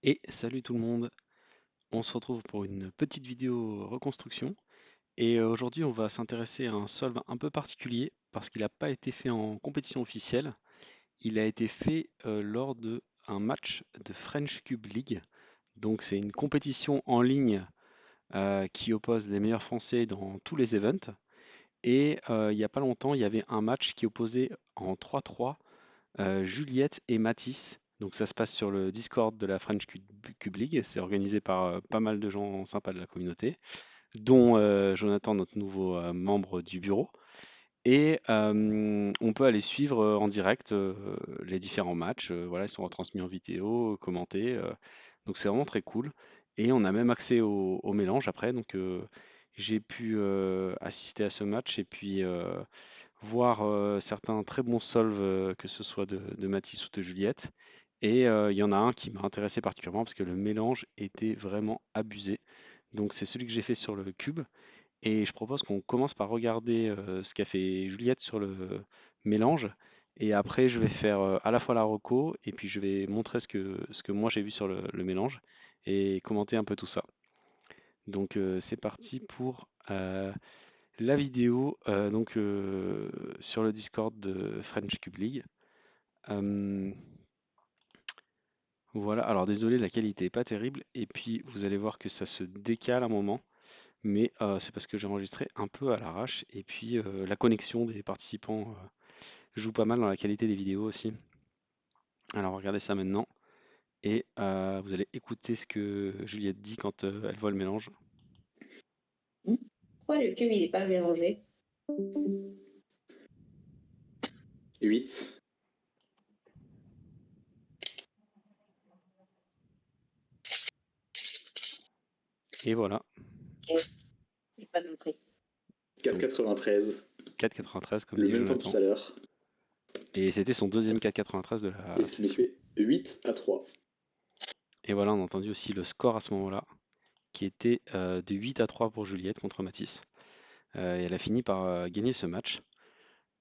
Et salut tout le monde, on se retrouve pour une petite vidéo reconstruction et aujourd'hui on va s'intéresser à un solve un peu particulier parce qu'il n'a pas été fait en compétition officielle, il a été fait lors de un match de French Cube League, donc c'est une compétition en ligne qui oppose les meilleurs français dans tous les events et il n'y a pas longtemps il y avait un match qui opposait en 3-3 Juliette et Mathis. Donc ça se passe sur le Discord de la French Cube League et c'est organisé par pas mal de gens sympas de la communauté, dont Jonathan, notre nouveau membre du bureau. Et on peut aller suivre en direct les différents matchs. Voilà, ils sont retransmis en vidéo, commentés. Donc c'est vraiment très cool. Et on a même accès au mélange après. Donc j'ai pu assister à ce match et puis voir certains très bons solves, que ce soit de Mathis ou de Juliette. Et il y en a un qui m'a intéressé particulièrement parce que le mélange était vraiment abusé. Donc c'est celui que j'ai fait sur le cube. Et je propose qu'on commence par regarder ce qu'a fait Juliette sur le mélange. Et après, je vais faire à la fois la reco et puis je vais montrer ce que moi j'ai vu sur le mélange et commenter un peu tout ça. Donc c'est parti pour la vidéo sur le Discord de French Cube League. Euh, voilà, alors désolé, la qualité est pas terrible et puis vous allez voir que ça se décale un moment, mais c'est parce que j'ai enregistré un peu à l'arrache et puis la connexion des participants joue pas mal dans la qualité des vidéos aussi. Alors regardez ça maintenant et vous allez écouter ce que Juliette dit quand elle voit le mélange. Pourquoi le cube il est pas mélangé? 8. Et voilà, Ok, j'ai pas compris. 4,93. 4,93 comme Le dit même temps tout Jonathan. à l'heure. Et c'était son deuxième 4,93 de Et la ce qui nous session. fait 8-3. Et voilà, on a entendu aussi le score à ce moment-là, qui était de 8-3 pour Juliette contre Mathis. Et elle a fini par gagner ce match.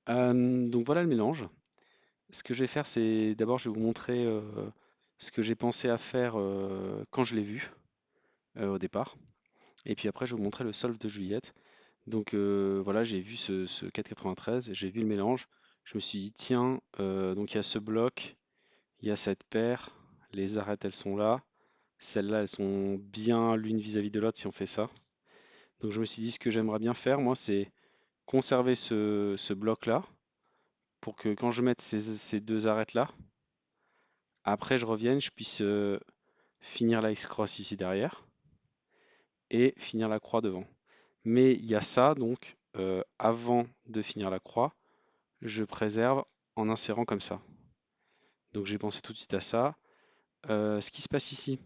Donc voilà le mélange. Ce que je vais faire, c'est d'abord je vais vous montrer ce que j'ai pensé à faire quand je l'ai vu au départ. Et puis après, je vais vous montrer le solve de Juliette. Donc voilà, j'ai vu ce 4,93, j'ai vu le mélange. Je me suis dit, tiens, donc il y a ce bloc, il y a cette paire, les arêtes elles sont là. Celles-là, elles sont bien l'une vis-à-vis de l'autre si on fait ça. Donc je me suis dit, ce que j'aimerais bien faire, moi, c'est conserver ce bloc-là pour que quand je mette ces deux arêtes-là, après je revienne, je puisse finir la X-cross ici derrière et finir la croix devant. Mais il y a ça, donc avant de finir la croix, je préserve en insérant comme ça. Donc j'ai pensé tout de suite à ça. Ce qui se passe ici,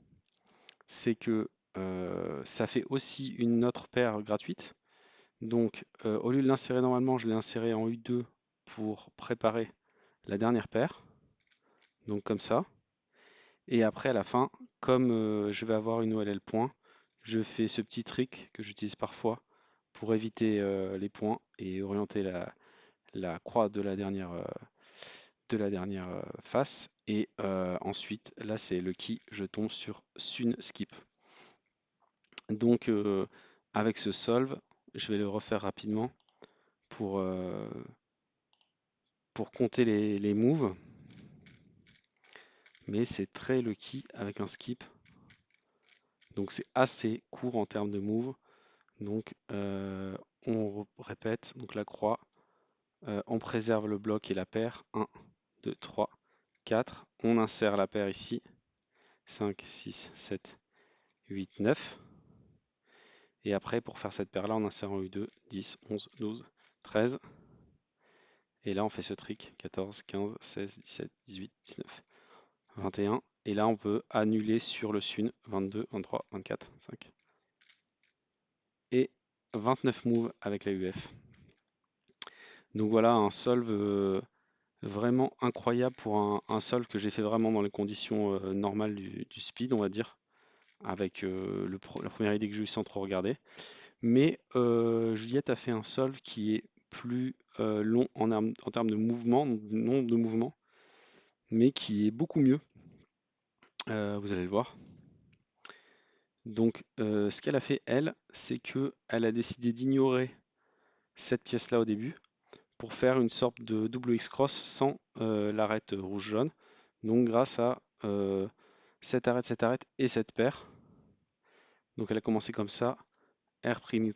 c'est que ça fait aussi une autre paire gratuite. Donc au lieu de l'insérer normalement, je l'ai inséré en U2 pour préparer la dernière paire. Donc comme ça. Et après à la fin, comme je vais avoir une OLL point, je fais ce petit trick que j'utilise parfois pour éviter les points et orienter la croix de la dernière face. Et ensuite, là c'est le qui, je tombe sur Sun Skip. Donc avec ce solve, je vais le refaire rapidement pour, euh, pour compter les moves. Mais c'est très lucky avec un skip. Donc c'est assez court en termes de moves. Donc on répète, donc la croix, on préserve le bloc et la paire. 1, 2, 3, 4. On insère la paire ici. 5, 6, 7, 8, 9. Et après, pour faire cette paire-là, on insère en U2, 10, 11, 12, 13. Et là, on fait ce trick, 14, 15, 16, 17, 18, 19, 21. Et là, on peut annuler sur le Sun, 22, 23, 24, 5. Et 29 moves avec la UF. Donc voilà, un solve vraiment incroyable pour un solve que j'ai fait vraiment dans les conditions normales du speed, on va dire, avec la première idée que j'ai eu sans trop regarder. Mais Juliette a fait un solve qui est plus long en termes de mouvement, de nombre de mouvements, mais qui est beaucoup mieux. vous allez le voir. Donc, ce qu'elle a fait, elle, c'est que elle a décidé d'ignorer cette pièce-là au début pour faire une sorte de double X-cross sans l'arête rouge-jaune. Donc, grâce à cette arête et cette paire. Donc, elle a commencé comme ça. R', U',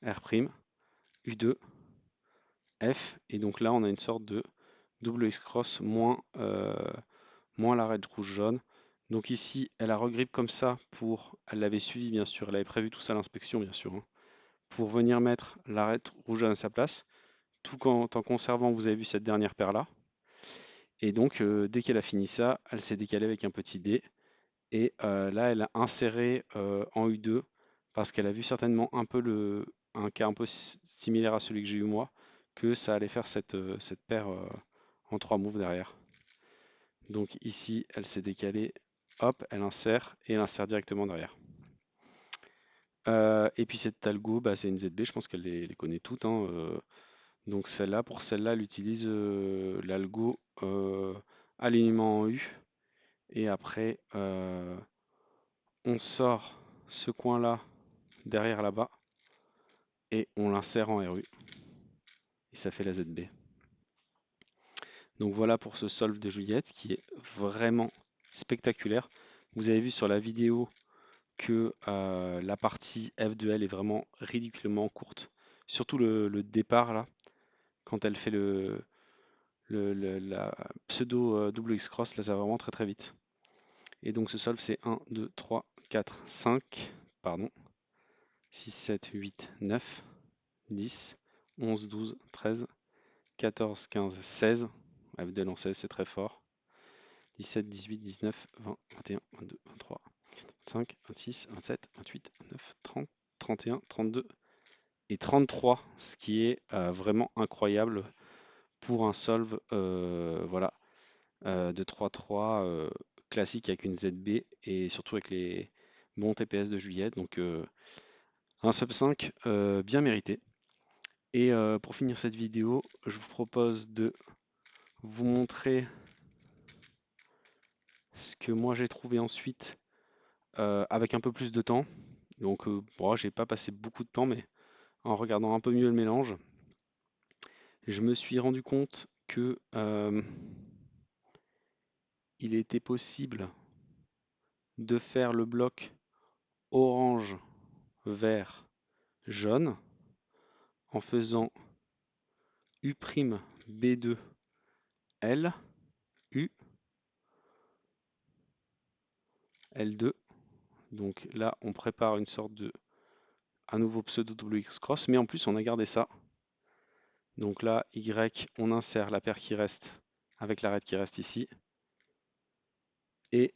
R', U2, F. Et donc là, on a une sorte de double X-cross moins l'arête rouge-jaune. Donc ici, elle a regrip comme ça elle l'avait suivi bien sûr, elle avait prévu tout ça à l'inspection bien sûr, hein, pour venir mettre l'arête rouge-jaune à sa place, tout en conservant, vous avez vu cette dernière paire là. Et donc dès qu'elle a fini ça, elle s'est décalée avec un petit dé. Et là, elle a inséré en U2 parce qu'elle a vu certainement un cas un peu similaire à celui que j'ai eu moi, que ça allait faire cette paire en 3 moves derrière. Donc ici, elle s'est décalée, hop, elle insère et elle insère directement derrière. Et puis cette algo, bah, c'est une ZB, je pense qu'elle les connaît toutes, hein, donc pour celle-là, elle utilise l'algo alignement en U. Et après, on sort ce coin-là derrière là-bas et on l'insère en RU. Et ça fait la ZB. Donc voilà pour ce solve de Juliette qui est vraiment spectaculaire. Vous avez vu sur la vidéo que la partie F de L est vraiment ridiculement courte. Surtout le départ là, quand elle fait la pseudo double X cross, là ça va vraiment très très vite. Et donc ce solve c'est 1, 2, 3, 4, 5, pardon, 6, 7, 8, 9, 10, 11, 12, 13, 14, 15, 16. F de L en 16 c'est très fort. 17, 18, 19, 20, 21, 22, 23, 25, 26, 27, 28, 29, 30, 31, 32 et 33, ce qui est vraiment incroyable pour un solve voilà, de 3-3 classique avec une ZB et surtout avec les bons TPS de Juliette. Donc un sub 5 bien mérité. Et pour finir cette vidéo, je vous propose de vous montrer ce que moi j'ai trouvé ensuite avec un peu plus de temps. Donc bon, j'ai pas passé beaucoup de temps, mais en regardant un peu mieux le mélange, je me suis rendu compte que il était possible de faire le bloc orange, vert, jaune en faisant U', B2, L, U, L2. Donc là, on prépare une sorte de un nouveau pseudo WX cross, mais en plus on a gardé ça. Donc là, Y, on insère la paire qui reste avec l'arête qui reste ici. Et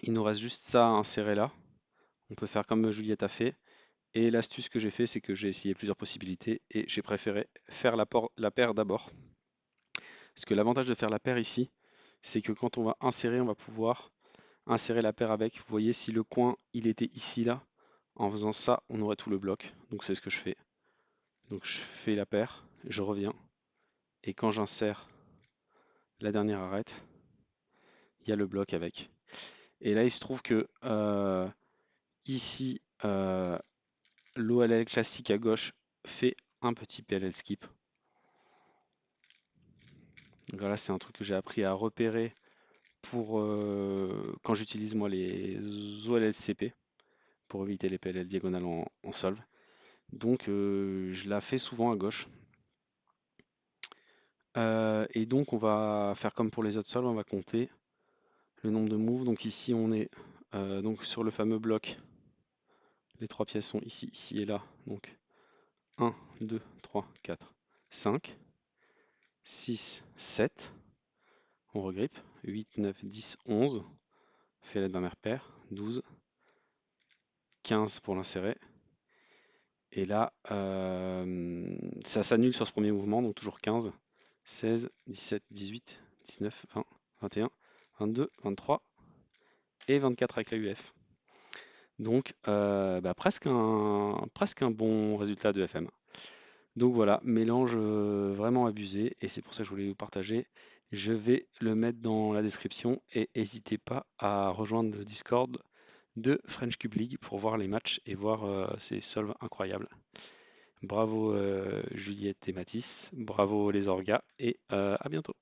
il nous reste juste ça à insérer là. On peut faire comme Juliette a fait. Et l'astuce que j'ai fait, c'est que j'ai essayé plusieurs possibilités et j'ai préféré faire la paire d'abord. Parce que l'avantage de faire la paire ici, c'est que quand on va insérer, on va pouvoir insérer la paire avec. Vous voyez, si le coin il était ici là, en faisant ça, on aurait tout le bloc. Donc c'est ce que je fais. Donc je fais la paire, je reviens. Et quand j'insère la dernière arête, il y a le bloc avec. Et là, il se trouve que ici, l'OLL classique à gauche fait un petit PLL skip. Donc voilà, c'est un truc que j'ai appris à repérer pour quand j'utilise moi les OLLCP pour éviter les PLL diagonales en solve. Donc je la fais souvent à gauche. Et donc on va faire comme pour les autres solves, on va compter le nombre de moves. Donc ici on est donc sur le fameux bloc. Les trois pièces sont ici, ici et là. Donc 1, 2, 3, 4, 5, 6, 7. On regrippe. 8, 9, 10, 11. Fait la dernière paire. 12, 15 pour l'insérer. Et là, ça s'annule sur ce premier mouvement, donc toujours 15, 16, 17, 18, 19, 20, 21, 22, 23 et 24 avec la UF. Donc presque un bon résultat de FM. Donc voilà, mélange vraiment abusé et c'est pour ça que je voulais vous partager. Je vais le mettre dans la description et n'hésitez pas à rejoindre le Discord de French Cube League pour voir les matchs et voir ces solves incroyables. Bravo Juliette et Mathis, bravo les orgas et à bientôt.